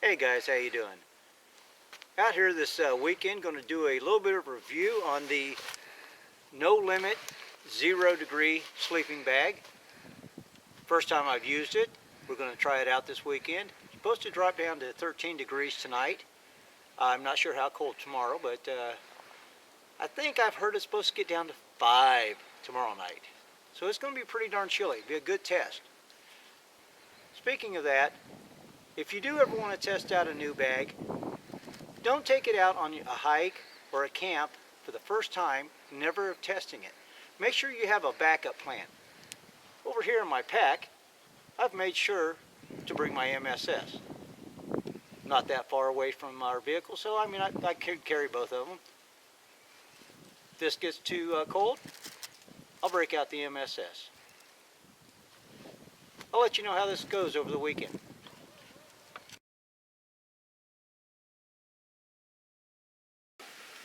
Hey guys, how you doing? Out here this weekend, going to do a little bit of review on the No Limit 0 degree sleeping bag. First time I've used it. We're going to try it out this weekend. It's supposed to drop down to 13 degrees tonight. I'm not sure how cold tomorrow, but I think I've heard it's supposed to get down to 5 tomorrow night. So it's going to be pretty darn chilly. It'll be a good test. Speaking of that, if you do ever want to test out a new bag, don't take it out on a hike or a camp for the first time, never testing it. Make sure you have a backup plan. Over here in my pack, I've made sure to bring my MSS. Not that far away from our vehicle, so I could carry both of them. If this gets too cold, I'll break out the MSS. I'll let you know how this goes over the weekend.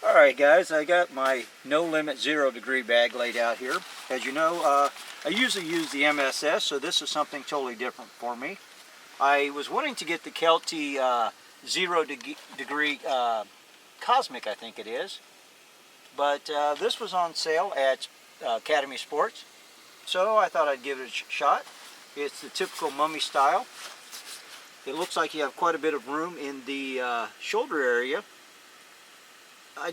Alright guys, I got my No Limit 0 degree bag laid out here. As you know, I usually use the MSS, so this is something totally different for me. I was wanting to get the Kelty 0 degree Cosmic, I think it is. But this was on sale at Academy Sports, so I thought I'd give it a shot. It's the typical mummy style. It looks like you have quite a bit of room in the shoulder area.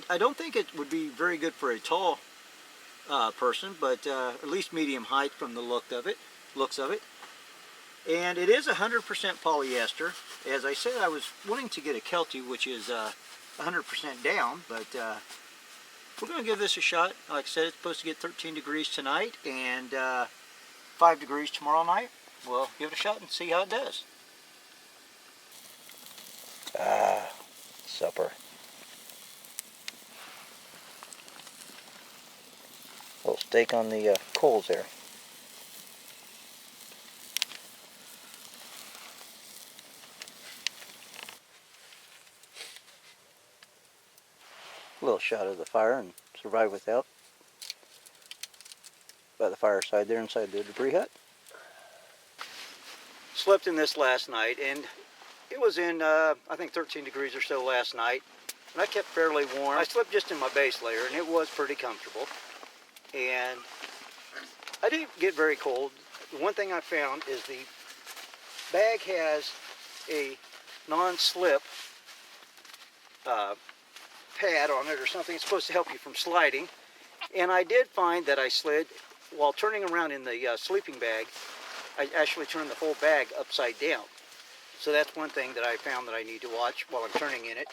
I don't think it would be very good for a tall person, but at least medium height from the looks of it. And it is 100% polyester. As I said, I was wanting to get a Kelty, which is 100% down, but we're going to give this a shot. Like I said, it's supposed to get 13 degrees tonight and 5 degrees tomorrow night. We'll give it a shot and see how it does. Supper. Little steak on the coals there. A little shot of the fire and survive without. By the fireside there inside the debris hut. Slept in this last night and it was in I think 13 degrees or so last night. And I kept fairly warm. I slept just in my base layer and it was pretty comfortable. And I didn't get very cold. The one thing I found is the bag has a non-slip pad on it or something. It's supposed to help you from sliding. And I did find that I slid while turning around in the sleeping bag. I actually turned the whole bag upside down. So that's one thing that I found that I need to watch while I'm turning in it.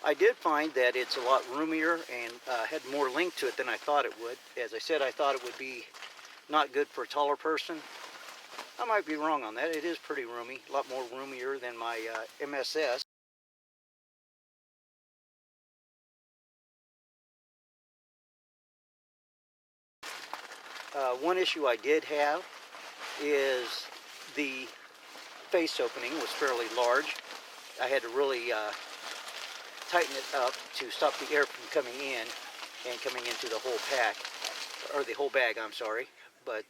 I did find that it's a lot roomier and had more length to it than I thought it would. As I said, I thought it would be not good for a taller person. I might be wrong on that. It is pretty roomy, a lot more roomier than my MSS. One issue I did have is the face opening was fairly large. I had to really tighten it up to stop the air from coming in and coming into the whole pack, or the whole bag, I'm sorry. But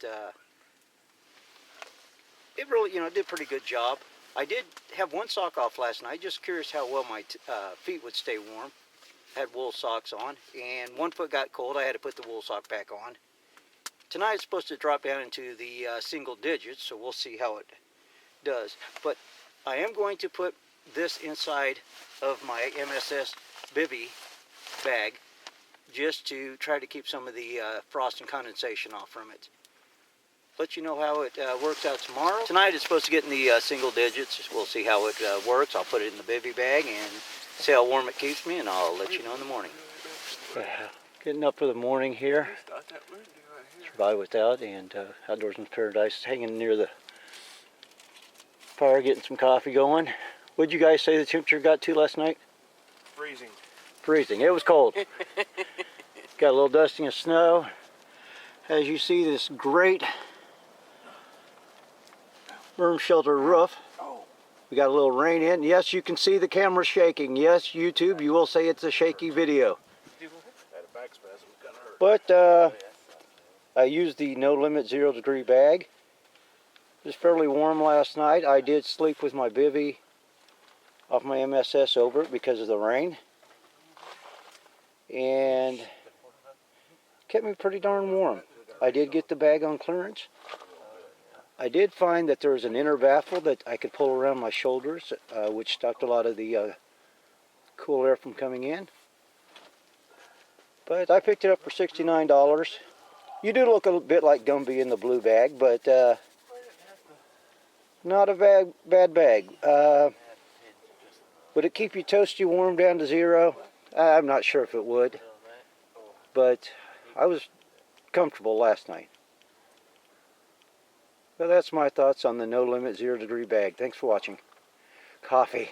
it really, did a pretty good job. I did have one sock off last night, just curious how well my feet would stay warm. I had wool socks on, and one foot got cold. I had to put the wool sock back on. Tonight it's supposed to drop down into the single digits, so we'll see how it does. But I am going to put this inside of my MSS bivy bag just to try to keep some of the frost and condensation off from it. Let you know how it works out tomorrow. Tonight it's supposed to get in the single digits. We'll see how it works. I'll put it in the bivy bag and see how warm it keeps me, and I'll let you know in the morning. Getting up for the morning here. Survive without, and Outdoorsman's Paradise hanging near the fire, getting some coffee going. What'd you guys say the temperature got to last night? Freezing. Freezing. It was cold. Got a little dusting of snow. As you see, this great worm shelter roof. We got a little rain in. Yes, you can see the camera shaking. Yes, YouTube, you will say it's a shaky video. But I used the No Limit 0 degree bag. It was fairly warm last night. I did sleep with my bivy off my MSS over it because of the rain. And kept me pretty darn warm. I did get the bag on clearance. I did find that there was an inner baffle that I could pull around my shoulders, which stopped a lot of the cool air from coming in. But I picked it up for $69. You do look a bit like Gumby in the blue bag, but not a bad bag. Would it keep you toasty warm down to 0? I'm not sure if it would, but I was comfortable last night. So that's my thoughts on the No Limit 0 degree bag. Thanks for watching. Coffee.